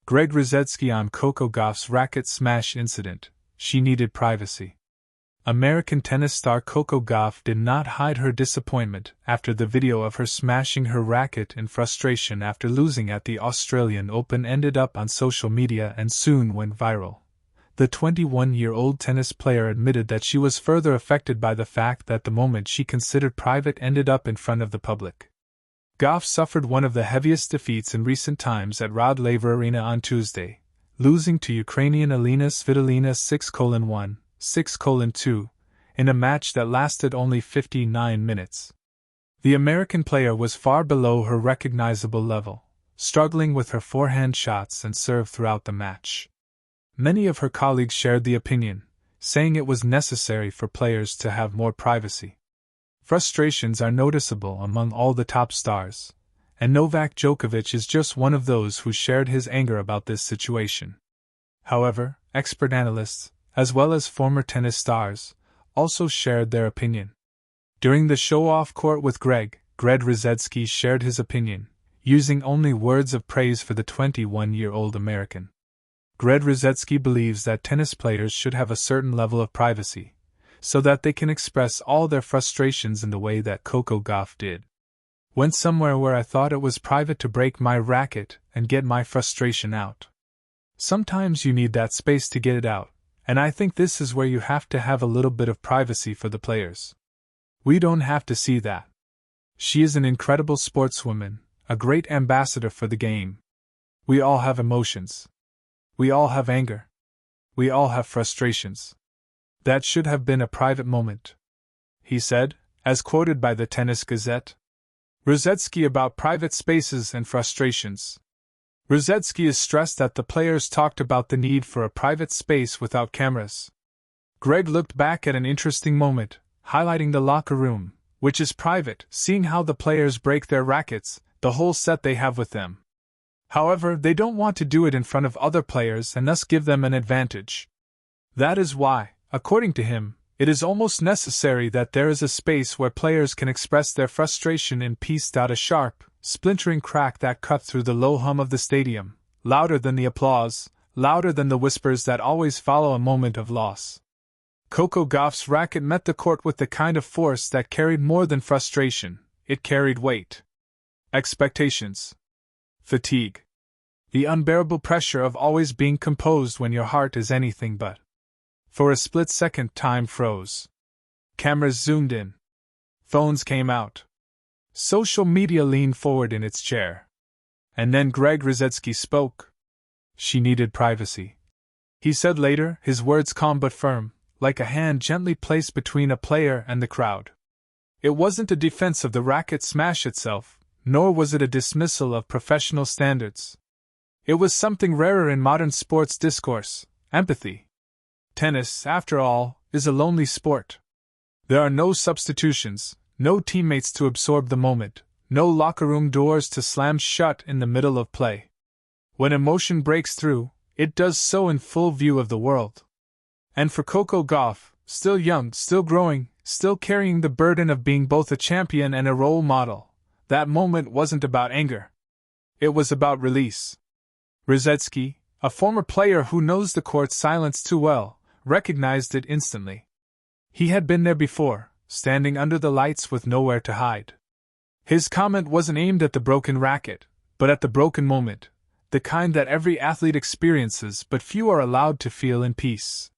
Greg Rusedski on Coco Gauff's racket smash incident. She needed privacy. American tennis star Coco Gauff did not hide her disappointment after the video of her smashing her racket in frustration after losing at the Australian Open ended up on social media and soon went viral. The 21-year-old tennis player admitted that she was further affected by the fact that the moment she considered private ended up in front of the public. Gauff suffered one of the heaviest defeats in recent times at Rod Laver Arena on Tuesday, losing to Ukrainian Elena Svitolina 6-1, 6-2, in a match that lasted only 59 minutes. The American player was far below her recognizable level, struggling with her forehand shots and serve throughout the match. Many of her colleagues shared the opinion, saying it was necessary for players to have more privacy. Frustrations are noticeable among all the top stars, and Novak Djokovic is just one of those who shared his anger about this situation. However, expert analysts, as well as former tennis stars, also shared their opinion. During the show off court with Greg Rusedski shared his opinion, using only words of praise for the 21-year-old American. Greg Rusedski believes that tennis players should have a certain level of privacy, so that they can express all their frustrations in the way that Coco Gauff did. Went somewhere where I thought it was private to break my racket and get my frustration out. Sometimes you need that space to get it out, and I think this is where you have to have a little bit of privacy for the players. We don't have to see that. She is an incredible sportswoman, a great ambassador for the game. We all have emotions. We all have anger. We all have frustrations. That should have been a private moment, he said, as quoted by the Tennis Gazette. Rusedski about private spaces and frustrations. Rusedski is stressed that the players talked about the need for a private space without cameras. Greg looked back at an interesting moment, highlighting the locker room, which is private, seeing how the players break their rackets, the whole set they have with them. However, they don't want to do it in front of other players and thus give them an advantage. That is why, according to him, it is almost necessary that there is a space where players can express their frustration in peace. A sharp, splintering crack that cut through the low hum of the stadium, louder than the applause, louder than the whispers that always follow a moment of loss. Coco Gauff's racket met the court with the kind of force that carried more than frustration, it carried weight. Expectations. Fatigue. The unbearable pressure of always being composed when your heart is anything but. For a split second, time froze. Cameras zoomed in. Phones came out. Social media leaned forward in its chair. And then Greg Rusedski spoke. She needed privacy. He said later, his words calm but firm, like a hand gently placed between a player and the crowd. It wasn't a defense of the racket smash itself, nor was it a dismissal of professional standards. It was something rarer in modern sports discourse: empathy. Tennis, after all, is a lonely sport. There are no substitutions, no teammates to absorb the moment, no locker room doors to slam shut in the middle of play. When emotion breaks through, it does so in full view of the world. And for Coco Gauff, still young, still growing, still carrying the burden of being both a champion and a role model, that moment wasn't about anger. It was about release. Rusedski, a former player who knows the court's silence too well, recognized it instantly. He had been there before, standing under the lights with nowhere to hide. His comment wasn't aimed at the broken racket, but at the broken moment, the kind that every athlete experiences but few are allowed to feel in peace.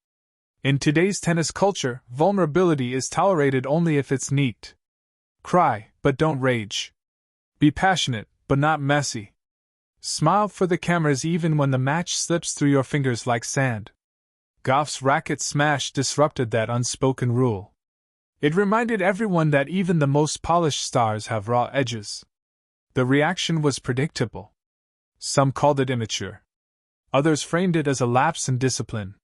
In today's tennis culture, vulnerability is tolerated only if it's neat. Cry, but don't rage. Be passionate, but not messy. Smile for the cameras even when the match slips through your fingers like sand. Gauff's racket smash disrupted that unspoken rule. It reminded everyone that even the most polished stars have raw edges. The reaction was predictable. Some called it immature. Others framed it as a lapse in discipline.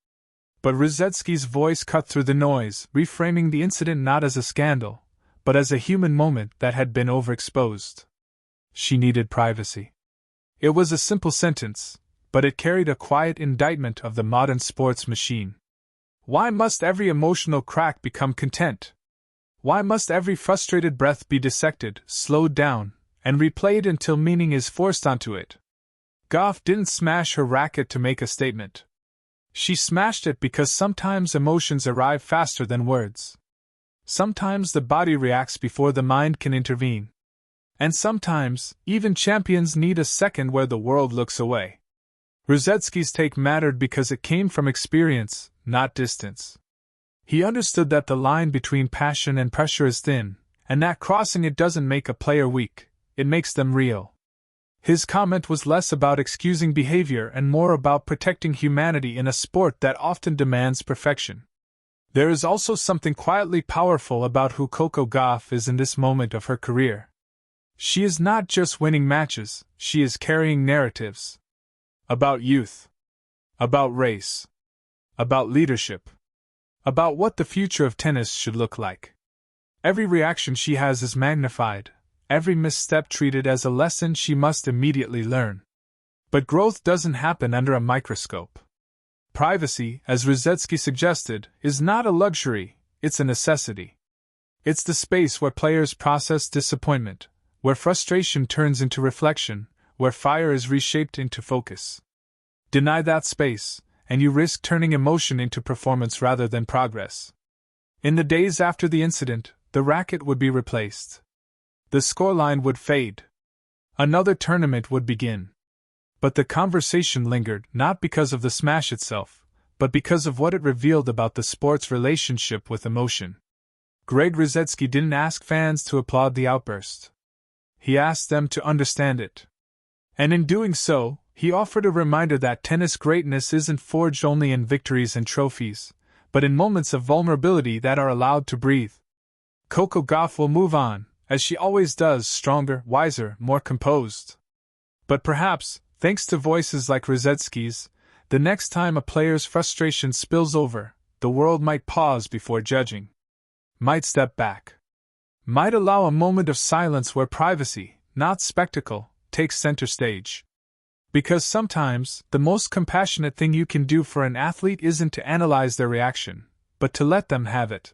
But Rusedski's voice cut through the noise, reframing the incident not as a scandal, but as a human moment that had been overexposed. She needed privacy. It was a simple sentence, but it carried a quiet indictment of the modern sports machine. Why must every emotional crack become content? Why must every frustrated breath be dissected, slowed down, and replayed until meaning is forced onto it? Gauff didn't smash her racket to make a statement. She smashed it because sometimes emotions arrive faster than words. Sometimes the body reacts before the mind can intervene. And sometimes, even champions need a second where the world looks away. Rusedski's take mattered because it came from experience, not distance. He understood that the line between passion and pressure is thin, and that crossing it doesn't make a player weak, it makes them real. His comment was less about excusing behavior and more about protecting humanity in a sport that often demands perfection. There is also something quietly powerful about who Coco Gauff is in this moment of her career. She is not just winning matches, she is carrying narratives. About youth. About race. About leadership. About what the future of tennis should look like. Every reaction she has is magnified, every misstep treated as a lesson she must immediately learn. But growth doesn't happen under a microscope. Privacy, as Rusedski suggested, is not a luxury, it's a necessity. It's the space where players process disappointment, where frustration turns into reflection, where fire is reshaped into focus. Deny that space, and you risk turning emotion into performance rather than progress. In the days after the incident, the racket would be replaced. The scoreline would fade. Another tournament would begin. But the conversation lingered not because of the smash itself, but because of what it revealed about the sport's relationship with emotion. Greg Rusedski didn't ask fans to applaud the outburst. He asked them to understand it. And in doing so, he offered a reminder that tennis greatness isn't forged only in victories and trophies, but in moments of vulnerability that are allowed to breathe. Coco Gauff will move on, as she always does, stronger, wiser, more composed. But perhaps, thanks to voices like Rusedski's, the next time a player's frustration spills over, the world might pause before judging. Might step back. Might allow a moment of silence where privacy, not spectacle, takes center stage. Because sometimes, the most compassionate thing you can do for an athlete isn't to analyze their reaction, but to let them have it.